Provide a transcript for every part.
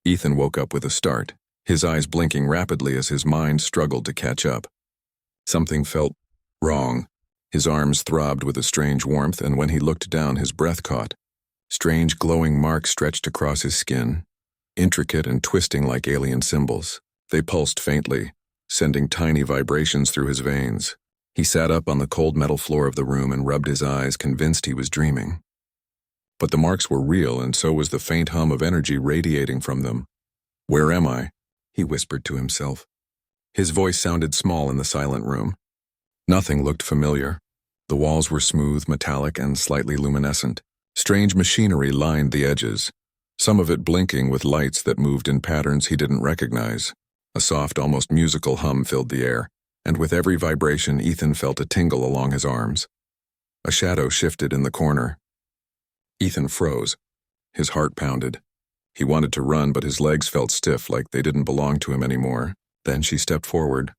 Ethan woke up with a start, his eyes blinking rapidly as his mind struggled to catch up. Something felt wrong. His arms throbbed with a strange warmth, and when he looked down, his breath caught. Strange glowing marks stretched across his skin, intricate and twisting like alien symbols. They pulsed faintly, sending tiny vibrations through his veins. He sat up on the cold metal floor of the room and rubbed his eyes, convinced he was dreaming. But the marks were real, and so was the faint hum of energy radiating from them. "Where am I?" he whispered to himself. His voice sounded small in the silent room. Nothing looked familiar. The walls were smooth, metallic, and slightly luminescent. Strange machinery lined the edges, some of it blinking with lights that moved in patterns he didn't recognize. A soft, almost musical hum filled the air, and with every vibration, Ethan felt a tingle along his arms. A shadow shifted in the corner. Ethan froze. His heart pounded. He wanted to run, but his legs felt stiff, like they didn't belong to him anymore. Then she stepped forward.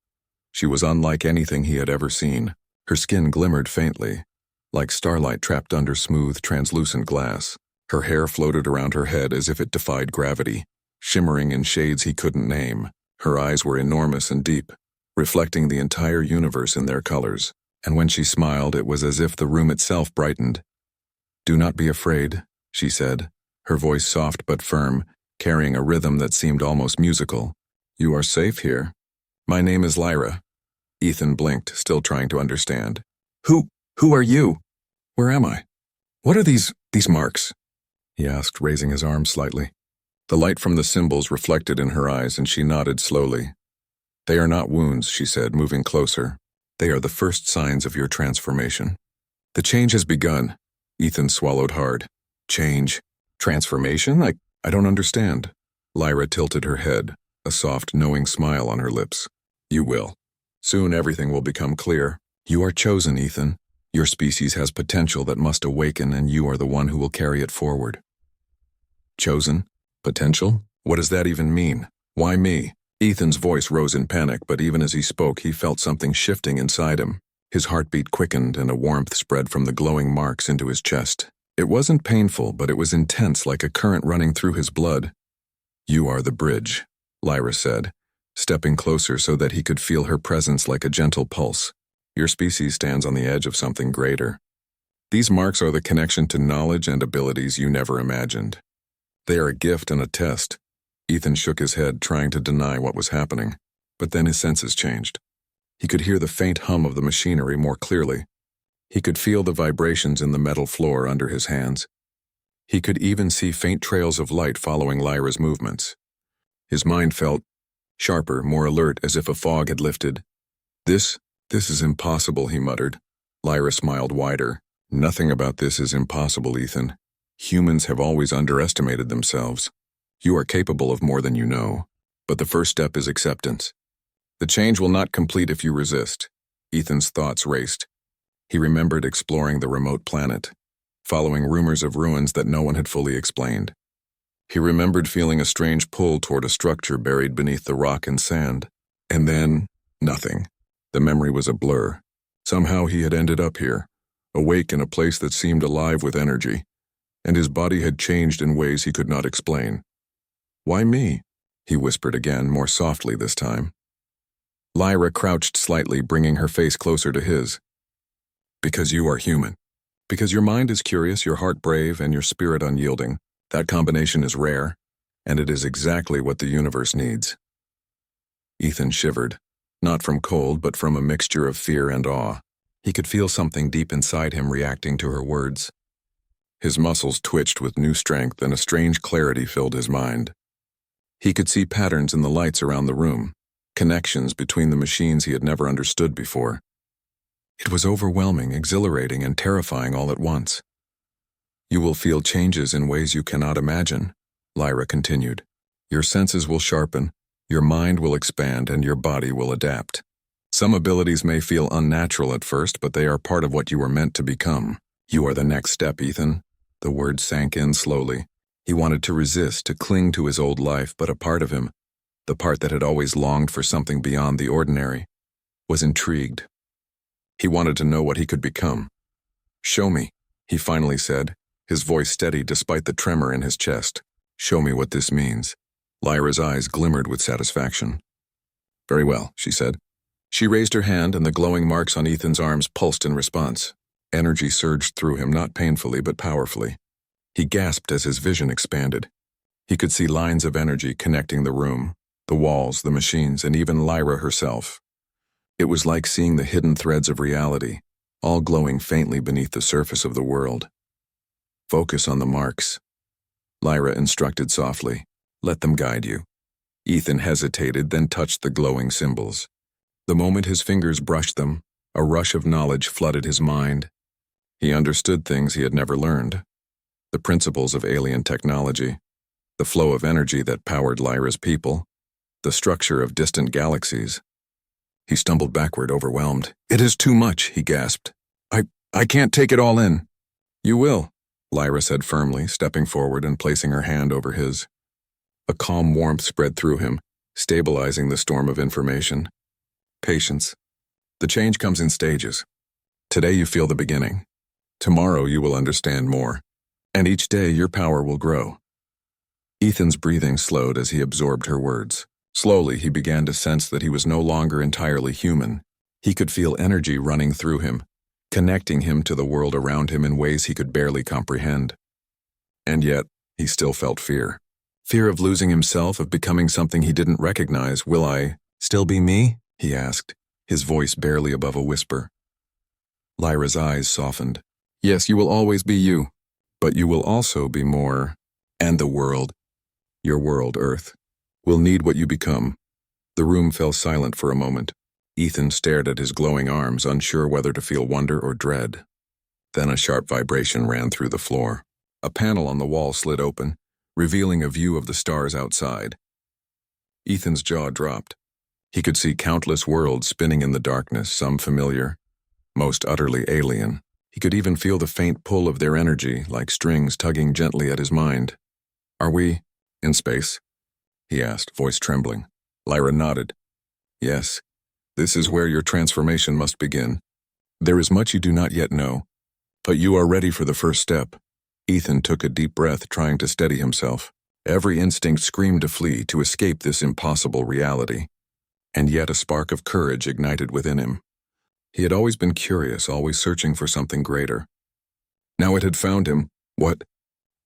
She was unlike anything he had ever seen. Her skin glimmered faintly, like starlight trapped under smooth, translucent glass. Her hair floated around her head as if it defied gravity, shimmering in shades he couldn't name. Her eyes were enormous and deep, reflecting the entire universe in their colors. And when she smiled, it was as if the room itself brightened. "Do not be afraid," she said, her voice soft but firm, carrying a rhythm that seemed almost musical. "You are safe here. My name is Lyra." Ethan blinked, still trying to understand. Who are you? Where am I? What are these marks?" he asked, raising his arm slightly. The light from the symbols reflected in her eyes, and she nodded slowly. "They are not wounds," she said, moving closer. "They are the first signs of your transformation." "The change has begun." Ethan swallowed hard. "Change? Transformation? I don't understand." Lyra tilted her head, a soft, knowing smile on her lips. "You will. Soon everything will become clear. You are chosen, Ethan. Your species has potential that must awaken, and you are the one who will carry it forward." "Chosen? Potential? What does that even mean? Why me?" Ethan's voice rose in panic, but even as he spoke, he felt something shifting inside him. His heartbeat quickened, and a warmth spread from the glowing marks into his chest. It wasn't painful, but it was intense, like a current running through his blood. "You are the bridge," Lyra said, stepping closer so that he could feel her presence like a gentle pulse. "Your species stands on the edge of something greater. These marks are the connection to knowledge and abilities you never imagined. They are a gift and a test." Ethan shook his head, trying to deny what was happening, but then his senses changed. He could hear the faint hum of the machinery more clearly. He could feel the vibrations in the metal floor under his hands. He could even see faint trails of light following Lyra's movements. His mind felt sharper, more alert, as if a fog had lifted. This is impossible," he muttered. Lyra smiled wider. "Nothing about this is impossible, Ethan. Humans have always underestimated themselves. You are capable of more than you know, but the first step is acceptance. The change will not complete if you resist." Ethan's thoughts raced. He remembered exploring the remote planet, following rumors of ruins that no one had fully explained. He remembered feeling a strange pull toward a structure buried beneath the rock and sand. And then, nothing. The memory was a blur. Somehow he had ended up here, awake in a place that seemed alive with energy, and his body had changed in ways he could not explain. "Why me?" he whispered again, more softly this time. Lyra crouched slightly, bringing her face closer to his. "Because you are human. Because your mind is curious, your heart brave, and your spirit unyielding. That combination is rare, and it is exactly what the universe needs." Ethan shivered, not from cold, but from a mixture of fear and awe. He could feel something deep inside him reacting to her words. His muscles twitched with new strength, and a strange clarity filled his mind. He could see patterns in the lights around the room, connections between the machines he had never understood before. It was overwhelming, exhilarating, and terrifying all at once. "You will feel changes in ways you cannot imagine," Lyra continued. "Your senses will sharpen, your mind will expand, and your body will adapt. Some abilities may feel unnatural at first, but they are part of what you were meant to become. You are the next step, Ethan." The words sank in slowly. He wanted to resist, to cling to his old life, but a part of him, the part that had always longed for something beyond the ordinary, was intrigued. He wanted to know what he could become. "Show me," he finally said, his voice steady despite the tremor in his chest. "Show me what this means." Lyra's eyes glimmered with satisfaction. Very well, she said. She raised her hand and the glowing marks on Ethan's arms pulsed in response. Energy surged through him, not painfully but powerfully. He gasped as his vision expanded. He could see lines of energy connecting the room, the walls, the machines, and even Lyra herself. It was like seeing the hidden threads of reality, all glowing faintly beneath the surface of the world. Focus on the marks, Lyra instructed softly. Let them guide you. Ethan hesitated, then touched the glowing symbols. The moment his fingers brushed them, a rush of knowledge flooded his mind. He understood things he had never learned. The principles of alien technology, the flow of energy that powered Lyra's people, the structure of distant galaxies. He stumbled backward, overwhelmed. It is too much, he gasped. I can't take it all in. You will, Lyra said firmly, stepping forward and placing her hand over his. A calm warmth spread through him, stabilizing the storm of information. Patience. The change comes in stages. Today you feel the beginning. Tomorrow you will understand more. And each day your power will grow. Ethan's breathing slowed as he absorbed her words. Slowly he began to sense that he was no longer entirely human. He could feel energy running through him, connecting him to the world around him in ways he could barely comprehend. And yet, he still felt fear. Fear of losing himself, of becoming something he didn't recognize. Will I still be me? He asked, his voice barely above a whisper. Lyra's eyes softened. Yes, you will always be you, but you will also be more. And the world, your world, Earth, will need what you become. The room fell silent for a moment. Ethan stared at his glowing arms, unsure whether to feel wonder or dread. Then a sharp vibration ran through the floor. A panel on the wall slid open, revealing a view of the stars outside. Ethan's jaw dropped. He could see countless worlds spinning in the darkness, some familiar, most utterly alien. He could even feel the faint pull of their energy, like strings tugging gently at his mind. Are we in space? He asked, voice trembling. Lyra nodded. Yes. This is where your transformation must begin. There is much you do not yet know, but you are ready for the first step. Ethan took a deep breath, trying to steady himself. Every instinct screamed to flee, to escape this impossible reality. And yet a spark of courage ignited within him. He had always been curious, always searching for something greater. Now it had found him. What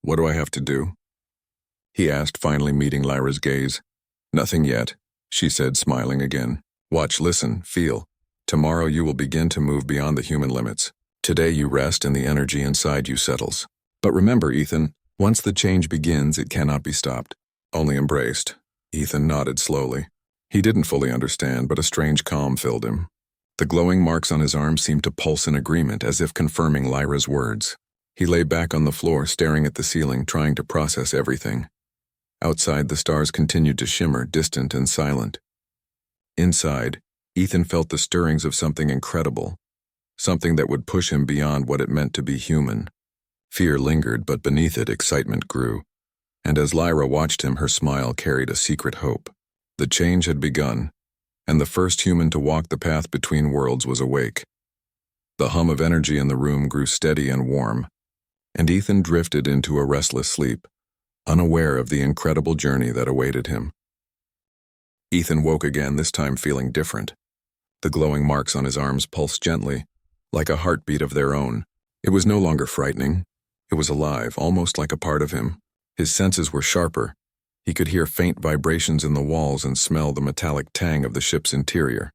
do I have to do? He asked, finally meeting Lyra's gaze. Nothing yet, she said, smiling again. Watch, listen, feel. Tomorrow you will begin to move beyond the human limits. Today you rest and the energy inside you settles. But remember, Ethan, once the change begins, it cannot be stopped. Only embraced. Ethan nodded slowly. He didn't fully understand, but a strange calm filled him. The glowing marks on his arms seemed to pulse in agreement, as if confirming Lyra's words. He lay back on the floor, staring at the ceiling, trying to process everything. Outside, the stars continued to shimmer, distant and silent. Inside, Ethan felt the stirrings of something incredible, something that would push him beyond what it meant to be human. Fear lingered, but beneath it, excitement grew. And as Lyra watched him, her smile carried a secret hope. The change had begun, and the first human to walk the path between worlds was awake. The hum of energy in the room grew steady and warm, and Ethan drifted into a restless sleep, unaware of the incredible journey that awaited him. Ethan woke again, this time feeling different. The glowing marks on his arms pulsed gently, like a heartbeat of their own. It was no longer frightening. It was alive, almost like a part of him. His senses were sharper. He could hear faint vibrations in the walls and smell the metallic tang of the ship's interior.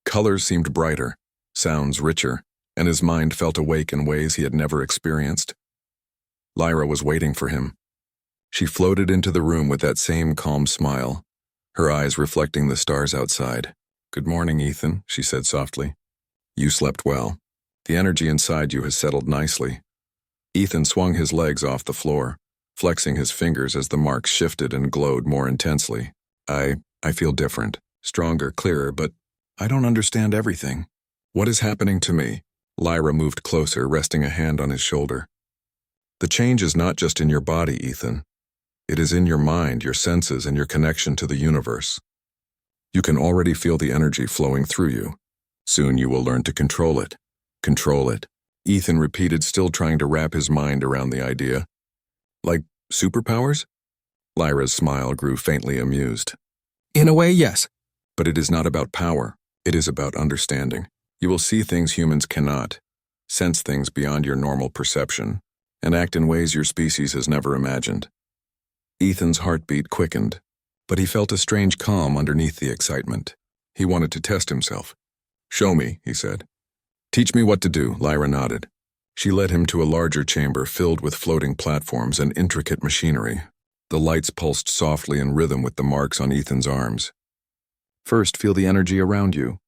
Colors seemed brighter, sounds richer, and his mind felt awake in ways he had never experienced. Lyra was waiting for him. She floated into the room with that same calm smile, her eyes reflecting the stars outside. Good morning, Ethan, she said softly. You slept well. The energy inside you has settled nicely. Ethan swung his legs off the floor, flexing his fingers as the marks shifted and glowed more intensely. I feel different, stronger, clearer, but I don't understand everything. What is happening to me? Lyra moved closer, resting a hand on his shoulder. The change is not just in your body, Ethan. It is in your mind, your senses, and your connection to the universe. You can already feel the energy flowing through you. Soon you will learn to control it. Control it. Ethan repeated, still trying to wrap his mind around the idea. Like superpowers? Lyra's smile grew faintly amused. In a way, yes. But it is not about power. It is about understanding. You will see things humans cannot, sense things beyond your normal perception, and act in ways your species has never imagined. Ethan's heartbeat quickened, but he felt a strange calm underneath the excitement. He wanted to test himself. "Show me," he said. "Teach me what to do," Lyra nodded. She led him to a larger chamber filled with floating platforms and intricate machinery. The lights pulsed softly in rhythm with the marks on Ethan's arms. "First, feel the energy around you.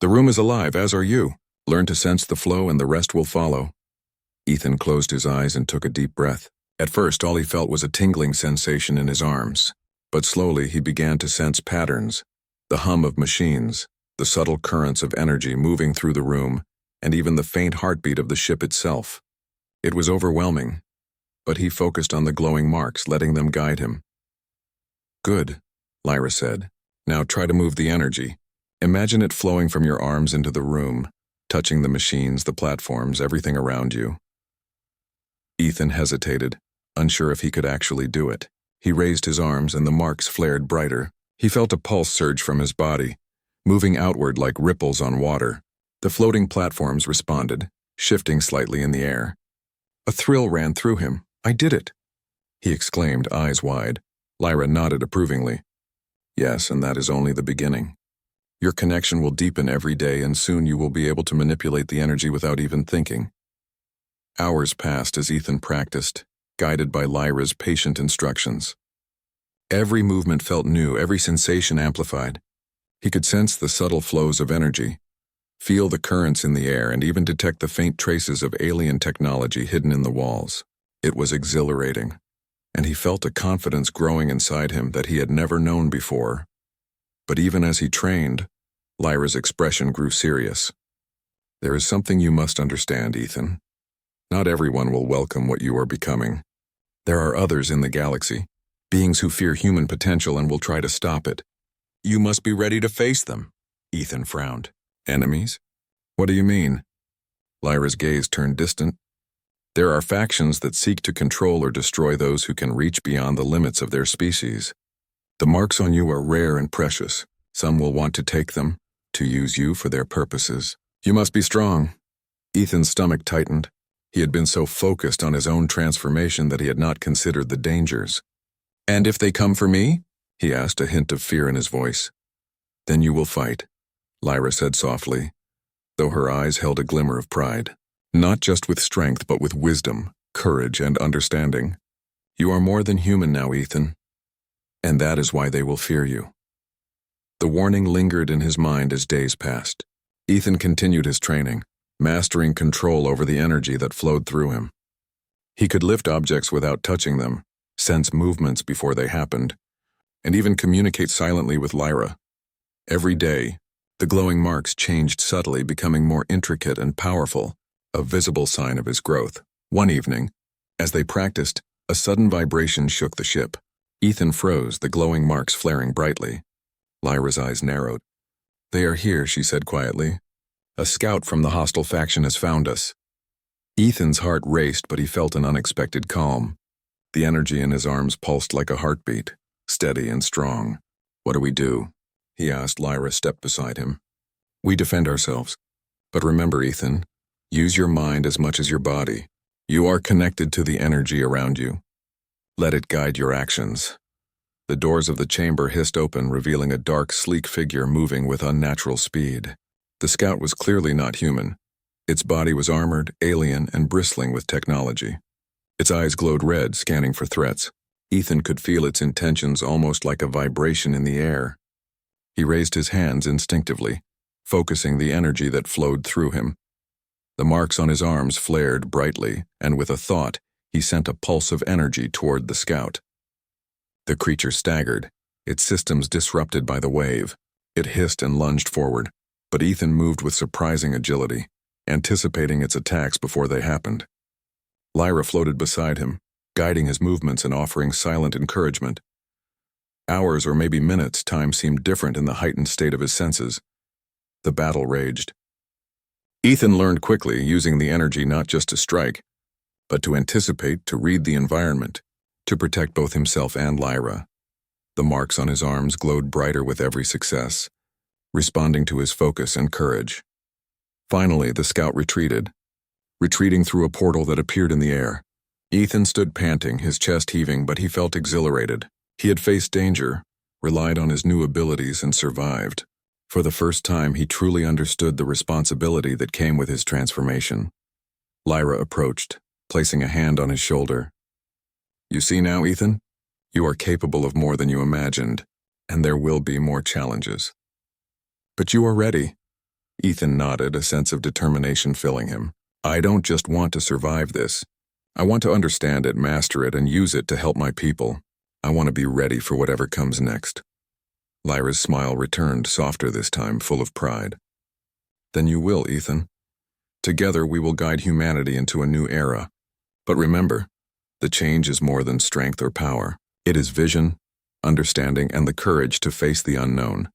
The room is alive, as are you. Learn to sense the flow and the rest will follow." Ethan closed his eyes and took a deep breath. At first, all he felt was a tingling sensation in his arms. But slowly, he began to sense patterns, the hum of machines, the subtle currents of energy moving through the room, and even the faint heartbeat of the ship itself. It was overwhelming, but he focused on the glowing marks, letting them guide him. "Good," Lyra said. "Now try to move the energy. Imagine it flowing from your arms into the room, touching the machines, the platforms, everything around you." Ethan hesitated, unsure if he could actually do it. He raised his arms and the marks flared brighter. He felt a pulse surge from his body, moving outward like ripples on water. The floating platforms responded, shifting slightly in the air. A thrill ran through him. "I did it!" he exclaimed, eyes wide. Lyra nodded approvingly. "Yes, and that is only the beginning. Your connection will deepen every day, and soon you will be able to manipulate the energy without even thinking." Hours passed as Ethan practiced, guided by Lyra's patient instructions. Every movement felt new, every sensation amplified. He could sense the subtle flows of energy, feel the currents in the air, and even detect the faint traces of alien technology hidden in the walls. It was exhilarating, and he felt a confidence growing inside him that he had never known before. But even as he trained, Lyra's expression grew serious. "There is something you must understand, Ethan. Not everyone will welcome what you are becoming. There are others in the galaxy, beings who fear human potential and will try to stop it. You must be ready to face them." Ethan frowned. "Enemies? What do you mean?" Lyra's gaze turned distant. "There are factions that seek to control or destroy those who can reach beyond the limits of their species. The marks on you are rare and precious. Some will want to take them, to use you for their purposes. You must be strong." Ethan's stomach tightened. He had been so focused on his own transformation that he had not considered the dangers. "And if they come for me?" he asked, a hint of fear in his voice. "Then you will fight," Lyra said softly, though her eyes held a glimmer of pride. "Not just with strength, but with wisdom, courage, and understanding. You are more than human now, Ethan. And that is why they will fear you." The warning lingered in his mind as days passed. Ethan continued his training, mastering control over the energy that flowed through him. He could lift objects without touching them, sense movements before they happened, and even communicate silently with Lyra. Every day, the glowing marks changed subtly, becoming more intricate and powerful, a visible sign of his growth. One evening, as they practiced, a sudden vibration shook the ship. Ethan froze, the glowing marks flaring brightly. Lyra's eyes narrowed. "They are here," she said quietly. "A scout from the hostile faction has found us." Ethan's heart raced, but he felt an unexpected calm. The energy in his arms pulsed like a heartbeat, steady and strong. "What do we do?" he asked. Lyra stepped beside him. "We defend ourselves. But remember, Ethan, use your mind as much as your body. You are connected to the energy around you. Let it guide your actions." The doors of the chamber hissed open, revealing a dark, sleek figure moving with unnatural speed. The scout was clearly not human. Its body was armored, alien, and bristling with technology. Its eyes glowed red, scanning for threats. Ethan could feel its intentions almost like a vibration in the air. He raised his hands instinctively, focusing the energy that flowed through him. The marks on his arms flared brightly, and with a thought, he sent a pulse of energy toward the scout. The creature staggered, its systems disrupted by the wave. It hissed and lunged forward, but Ethan moved with surprising agility, anticipating its attacks before they happened. Lyra floated beside him, guiding his movements and offering silent encouragement. Hours or maybe minutes, time seemed different in the heightened state of his senses. The battle raged. Ethan learned quickly, using the energy not just to strike, but to anticipate, to read the environment, to protect both himself and Lyra. The marks on his arms glowed brighter with every success, responding to his focus and courage. Finally, the scout retreated, retreating through a portal that appeared in the air. Ethan stood panting, his chest heaving, but he felt exhilarated. He had faced danger, relied on his new abilities, and survived. For the first time, he truly understood the responsibility that came with his transformation. Lyra approached, placing a hand on his shoulder. "You see now, Ethan? You are capable of more than you imagined, and there will be more challenges." "But you are ready." Ethan nodded, a sense of determination filling him. "I don't just want to survive this. I want to understand it, master it, and use it to help my people. I want to be ready for whatever comes next." Lyra's smile returned, softer this time, full of pride. "Then you will, Ethan. Together we will guide humanity into a new era. But remember, the change is more than strength or power. It is vision, understanding, and the courage to face the unknown."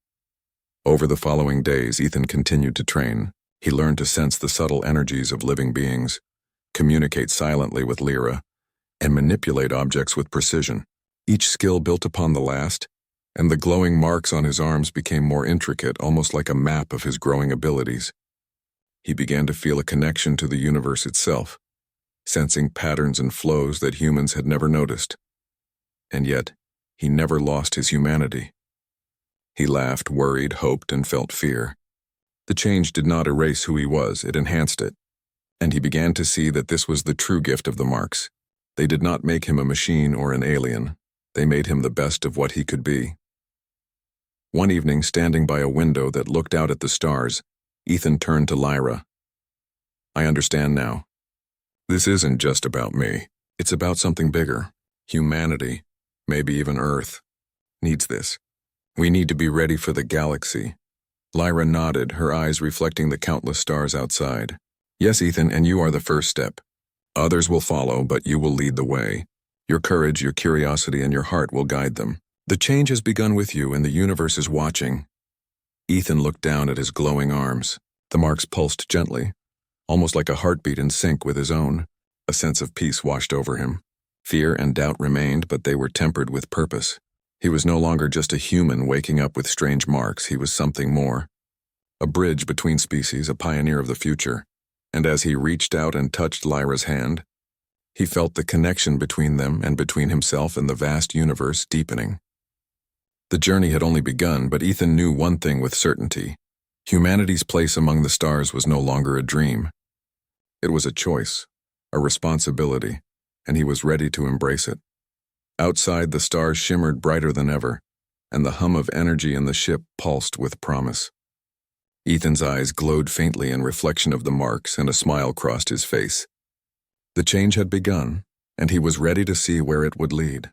Over the following days, Ethan continued to train. He learned to sense the subtle energies of living beings, communicate silently with Lyra, and manipulate objects with precision. Each skill built upon the last, and the glowing marks on his arms became more intricate, almost like a map of his growing abilities. He began to feel a connection to the universe itself, sensing patterns and flows that humans had never noticed. And yet, he never lost his humanity. He laughed, worried, hoped, and felt fear. The change did not erase who he was, it enhanced it. And he began to see that this was the true gift of the marks. They did not make him a machine or an alien. They made him the best of what he could be. One evening, standing by a window that looked out at the stars, Ethan turned to Lyra. "I understand now. This isn't just about me. It's about something bigger. Humanity, maybe even Earth, needs this. We need to be ready for the galaxy." Lyra nodded, her eyes reflecting the countless stars outside. "Yes, Ethan, and you are the first step. Others will follow, but you will lead the way. Your courage, your curiosity, and your heart will guide them. The change has begun with you, and the universe is watching." Ethan looked down at his glowing arms. The marks pulsed gently, almost like a heartbeat in sync with his own. A sense of peace washed over him. Fear and doubt remained, but they were tempered with purpose. He was no longer just a human waking up with strange marks. He was something more. A bridge between species, a pioneer of the future. And as he reached out and touched Lyra's hand, he felt the connection between them and between himself and the vast universe deepening. The journey had only begun, but Ethan knew one thing with certainty. Humanity's place among the stars was no longer a dream. It was a choice, a responsibility, and he was ready to embrace it. Outside, the stars shimmered brighter than ever, and the hum of energy in the ship pulsed with promise. Ethan's eyes glowed faintly in reflection of the marks, and a smile crossed his face. The change had begun, and he was ready to see where it would lead.